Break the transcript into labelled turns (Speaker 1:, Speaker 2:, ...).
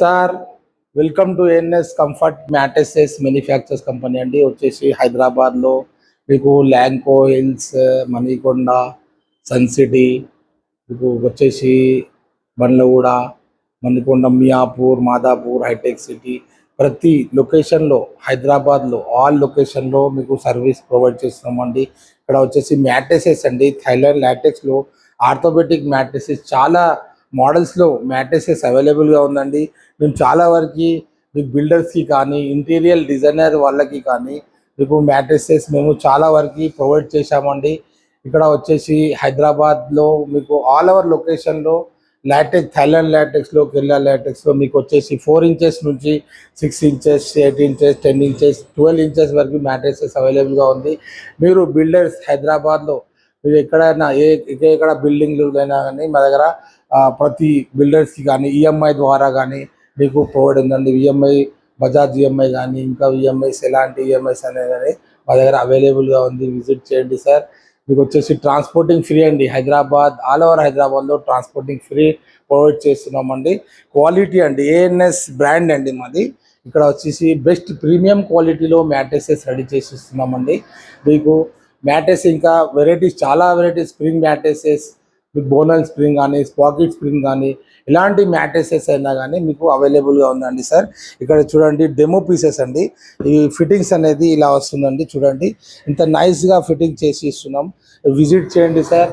Speaker 1: Sir welcome to NS comfort mattresses manufactures company అండి. వచ్చేసి హైదరాబాద్లో మీకు ల్యాంకో హిల్స్, మణికొండ, సన్ సిటీ, మీకు వచ్చేసి బండ్లగూడ, మణికొండ, మియాపూర్, మాదాపూర్, హైటెక్ సిటీ, ప్రతి లొకేషన్లో హైదరాబాద్లో ఆల్ లొకేషన్లో మీకు సర్వీస్ ప్రొవైడ్ చేస్తున్నామండి. ఇక్కడ వచ్చేసి మ్యాట్రెసెస్ అండి, థైలాండ్ లాటెక్స్లో ఆర్థోపెటిక్ మ్యాట్రెసెస్ చాలా మోడల్స్లో మ్యాట్రెసెస్ అవైలబుల్గా ఉందండి. మేము చాలా వరకు మీకు బిల్డర్స్కి కానీ ఇంటీరియర్ డిజైనర్ వాళ్ళకి కానీ మీకు మ్యాట్రెసెస్ మేము చాలా వరకు ప్రొవైడ్ చేశామండి. ఇక్కడ వచ్చేసి హైదరాబాద్లో మీకు ఆల్ ఓవర్ లొకేషన్లో లాటెక్స్, థైలాండ్ లాటెక్స్లో, కేరళ లాటెక్స్లో మీకు వచ్చేసి 4 ఇంచెస్ నుంచి 6 ఇంచెస్, 8 ఇంచెస్, 10 ఇంచెస్, 12 ఇంచెస్ వరకు మ్యాట్రెసెస్ అవైలబుల్గా ఉంది. మీరు బిల్డర్స్ హైదరాబాద్లో మీరు ఎక్కడైనా ఎక్కడ బిల్డింగ్లు అయినా కానీ మా దగ్గర ప్రతి బిల్డర్స్కి కానీ ఈఎంఐ ద్వారా కానీ మీకు ప్రొవైడ్ ఉందండి. ఈఎంఐ, బజాజ్ ఈఎంఐ కానీ ఇంకా ఈఎంఐస్ ఎలాంటి ఈఎంఐస్ అనేది కానీ మా దగ్గర అవైలబుల్గా ఉంది. విజిట్ చేయండి సార్. మీకు వచ్చేసి ట్రాన్స్పోర్టింగ్ ఫ్రీ అండి. హైదరాబాద్ ఆల్ ఓవర్ హైదరాబాద్లో ట్రాన్స్పోర్టింగ్ ఫ్రీ ప్రొవైడ్ చేస్తున్నామండి. క్వాలిటీ అండి, ఏఎన్ఎస్ బ్రాండ్ అండి మాది. ఇక్కడ వచ్చేసి బెస్ట్ ప్రీమియం క్వాలిటీలో మ్యాట్రెసెస్ రెడీ చేసి ఇస్తున్నామండి. మీకు మ్యాట్రెస్ ఇంకా వెరైటీస్, చాలా వెరైటీస్, స్ప్రింగ్ మ్యాట్రెసెస్, మీకు బోనల్ స్ప్రింగ్ కానీ, పాకెట్ స్ప్రింగ్ కానీ, ఇలాంటి మ్యాట్రెసెస్ అయినా కానీ మీకు అవైలబుల్గా ఉందండి సార్. ఇక్కడ చూడండి డెమో పీసెస్ అండి. ఈ ఫిట్టింగ్స్ అనేది ఇలా వస్తుందండి. చూడండి ఇంత నైస్గా ఫిట్టింగ్ చేసి ఇస్తున్నాం. విజిట్ చేయండి సార్.